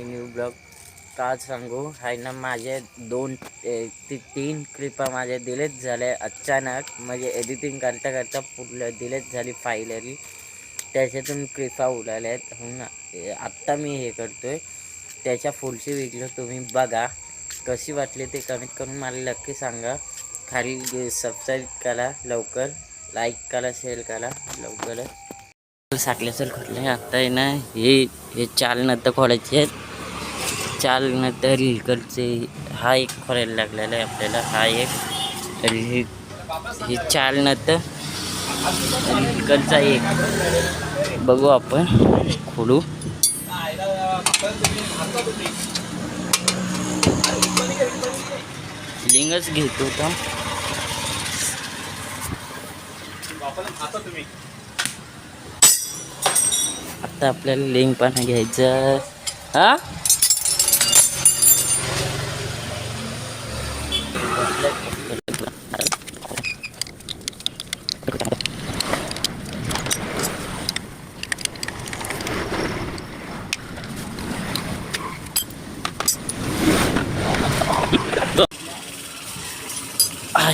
New blog का सांगू आहे ना. माझे तीन क्लिपा माझे डिलीट झाले अचानक. म्हणजे एडिटिंग करता करता पूर्ण डिलीट झाली फायनली. त्याच्यातून क्लिपा उडाल्या आहेत हो ना. आत्ता मी हे करतोय. त्याच्या पुढची व्हिडिओ तुम्ही बघा. कशी वाटली ते कमेंट करून मला नक्की सांगा. खाली सबस्क्राईब करा लवकर, लाईक करा, शेअर करा लवकरच. साकल्याचं खोडलं आता आहे ना. हे चाल नंतर खोडायचे आहेत. चाल नंतर इकडचे हा एक खोडायला लागलेला आहे आपल्याला. हा एक ही चाल नंतर इकडचा एक बघू आपण खोडू. लिंगच घेतो होता. आता आपल्याला लिंग पण घ्यायचं. हा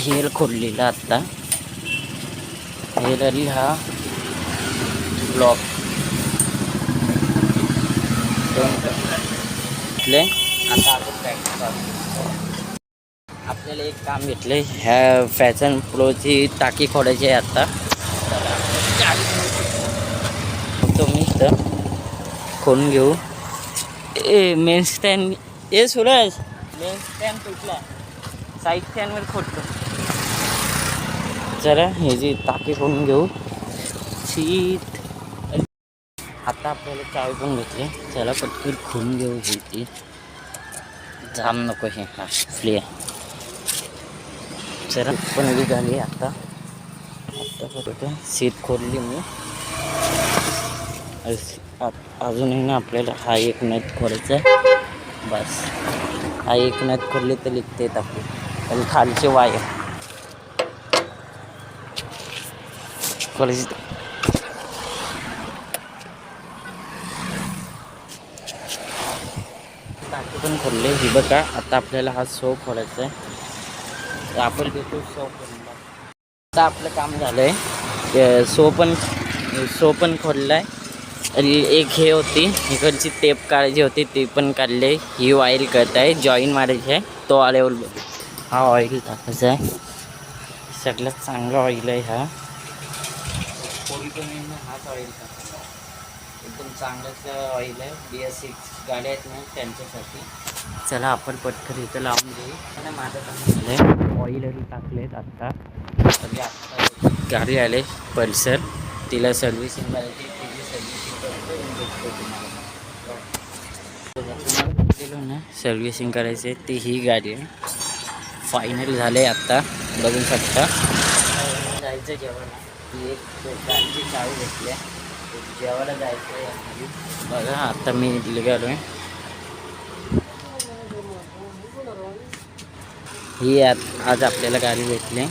हेल खोडलेला आता. हेल हा ब्लॉक आता आपल्याला एक काम घेतले. ह्या फॅशन प्रोची टाकी खोडायची आहे आता. तुम्ही तर खोडून घेऊ. Main stand Suraj main stand तुटला. साईड स्टँडवर खोडतो. जरा हे जी टाकी खोडून घेऊ. शीट आता आपल्याला चावी पण घेतली. चला पटकन खोडून घेऊ. ती जाम नको हे. हा फ्ली आहे. चला पण निघाली आता. फक्त सीट खोदली मी. अजूनही ना आपल्याला हा एक नट खोडायचा आहे. बस हा एक नट खोडली तर लिखते आपली. आणि खालचे वायर खोडायची. टाकी पण खोलले. ही बघा. आता आपल्याला हा शो खोडायचा आहे. आपण देतो शो खोलला. आता आपलं काम झालं आहे. शो पण खोलला आहे. आणि एक हे होती इकडची टेप काढायची होती ती पण काढली. ही ऑइल करत आहे. जॉईन मारायची आहे. तो आल्यावर हा ऑइल टाकायचा आहे. सगळ्यात चांगला ऑइल आहे हा. हाच ऑइल टाकायचा. एकदम चांगलंच ऑइल आहे. BS6 गाड्या आहेत ना त्यांच्यासाठी. चला आपण पटकन इथं लावून देऊ. आणि माझं काम झालं. ऑइलही टाकलेत आत्ता. म्हणजे आत्ता गाडी आले पल्सर. तिला सर्व्हिसिंग करायची. तिची सर्व्हिसिंग करतो. तुम्हाला गेलो ना सर्व्हिसिंग करायची. ती ही गाडी आहे. फायनल झाले आत्ता बघू शकता. जायचं जेवायला. ती एक गाडीची चावी घेतली आहे. जेवायला जायचं आहे. बघा आता मी निघालो आहे. ही आज आपल्याला गाडी भेटली.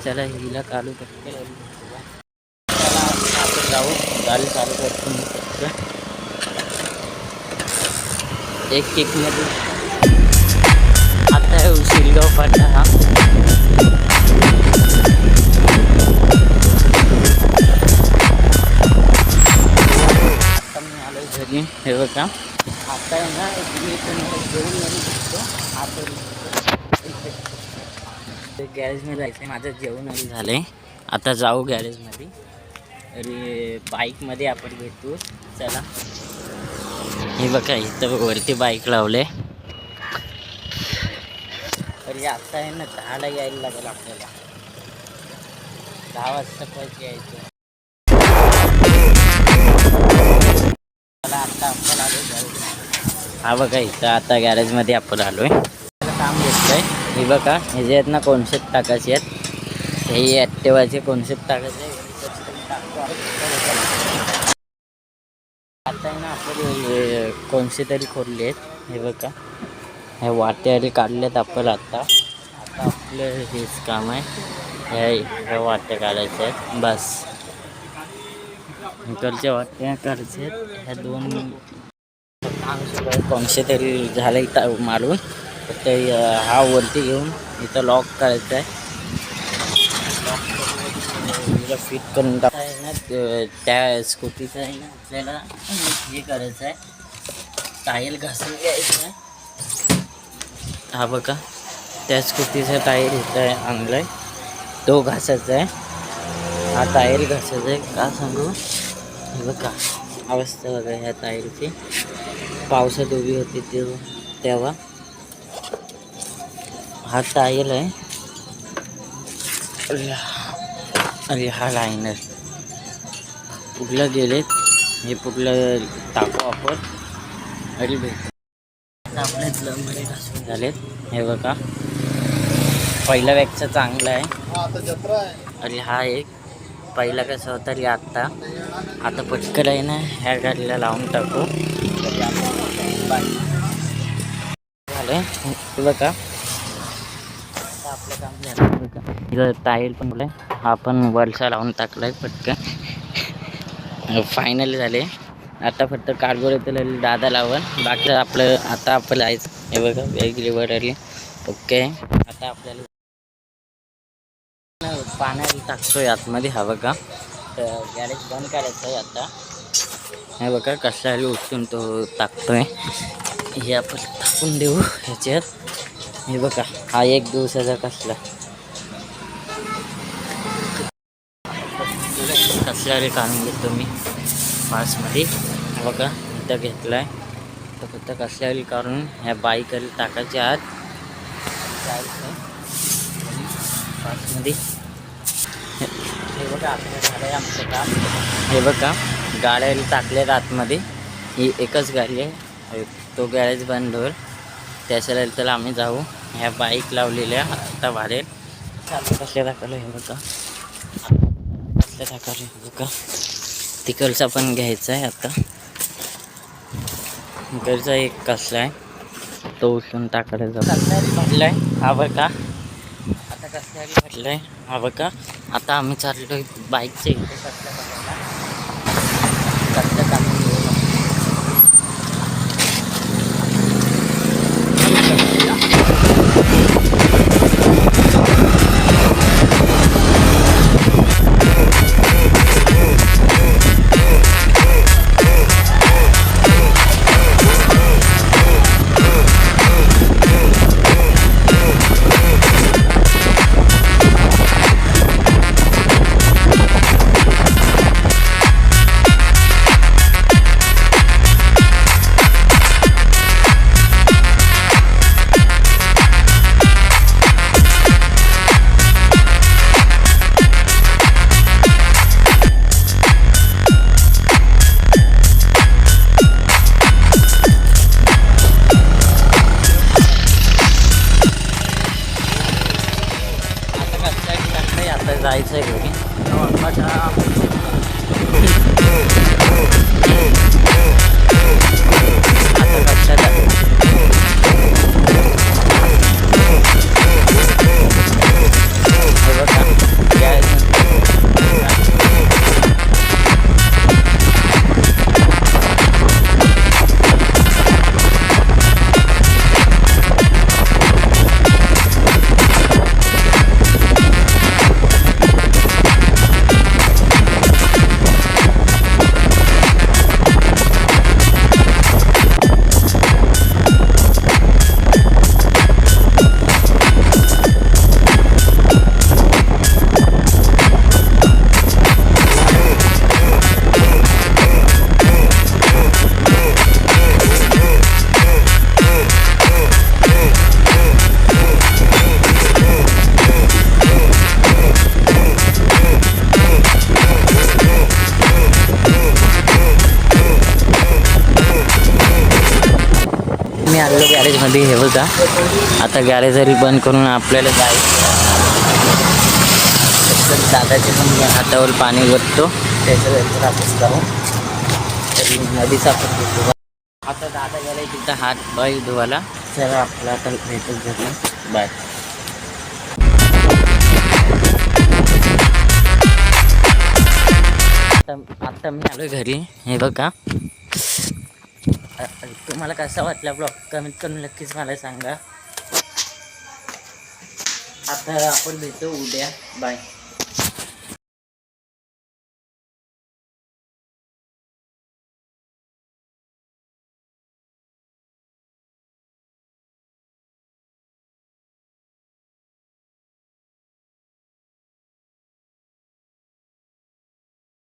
चला हिला चालू करते. आपण जाऊ. गाडी चालू करतो. एक किकमध्ये आता शिरगाव फाटा हा. आता मी आलो घरी. हे बघा आता आहे ना गॅरेजमध्ये जायचं आहे. माझं जेवण झालं आहे. आता जाऊ गॅरेजमध्ये. अरे बाईकमध्ये आपण घेतो. चला हे बघा इथं वरती बाईक लावले. अरे आता आहे ना 10ला यायला लागेल आपल्याला. 10 वाजता परत यायचं. आता आपण आलो गॅरेज. हा बघा इथं आता गॅरेजमध्ये आपण आलो आहे. काम घेतलं आहे. हे बघा हे जे आहेत ना कॉन्सेप्ट टाकायचे आहेत. हे ॲक्टिवाचे कॉन्सेप्ट टाकायचे आहे. आता आहे ना आपले कोणते तरी खोलले आहेत. हे बघा हे वाटे काढलेत आपण. आता आपलं हेच काम आहे. ह्या वाट्या काढायच्या आहेत. बस इकडच्या वाट्या काढायच्या आहेत. ह्या दोन अंग सगळं कोणसे तरी झालं मारून. ते हा वरती घेऊन इथं लॉक करायचं आहे. लॉक फिट करून टाकायचं आहे ना. त्या स्कूटीचं आहे ना आपल्याला हे करायचं आहे, टायर घासून घ्यायचं आहे. हा बघा त्या स्कूटीचा टायर इथं आहे आणलाय, तो घासायचा आहे. हा टायर घासायचा आहे का सांगू. हे बघा अवस्था बघा ह्या टायरची, पावसात उभी होती तेव्हा. हा टायर आहे अरे हा लायनर पुढलं गेले, हे पुढलं टाकू आपण. अरे भेट आपल्या प्लममध्ये घासून झालेत. हे बघा पहिला वॅक्सचा चांगला आहे. अरे हा एक पहिला कसं होता रे, आता पटकन आहे ना ह्या गाडीला लावून टाकू. झालं हे बघा, आपलं काम झालं बघा. इथं टायर पण बोलाय, हा पण वरचा लावून टाकलाय पटकन. फायनल झाले. आता फक्त कार्बोरेटर दादा लावून बाकी आपलं आता आपलं जायचं. हे बघा वेगळी वर आली. ओके आता आपल्याला पाण्याला टाकतोय आतमध्ये. हा बघा गॅरेज बंद करायचं आहे आता. हे बघा कशाला उचलून तो टाकतोय. हे आपण टाकून देऊ ह्याच्यात. हे बघा हा एक दिवसाचा कसला रे काढून घेतो मी पासमध्ये. बघा इथं घेतलाय तर फक्त कसल्यारी काढून ह्या बाईकला टाकायच्या आत जायचं पासमध्ये. हे बघा आपलं झालं आमचं काम. हे बघा गाड्याला टाकल्यात आतमध्ये. ही एकच गाडी आहे, तो गॅरेज बंद होईल त्याच्याला त्याला आम्ही जाऊ. ह्या बाईक लावलेल्या आता बाहेर चालू कसल्या दाखवलं. हे बघा कसल्या दाखवलं. हे बघा तिकडचा पण घ्यायचा आहे आता. इकडचा एक कसला आहे तो उचलून टाकायला जाऊ. म्हटलंय हा बघा आता कसल्यारी म्हटलंय. हा बघा आता आम्ही चाललोय बाईकचे इथे कसल्या टाकून जायचं आहे घरी. मी आलो गॅरेजमध्ये. हे बघा आता गॅरेज जरी बंद करून आपल्याला जायचं. दादाचे पण हातावर पाणी भरतो त्याच्यानंतर आपण जाऊ तरी नदीचा पण. आता दादा गेला तिथं हात पाय धुवायला. चला आपला आता भेटच झाला. बाय. आता मी आलो घरी. हे बघा तुम्हाला कसा वाटला ब्लॉग कमेंट करून नक्कीच मला सांगा. आता आपण भेटू उद्या. बाय.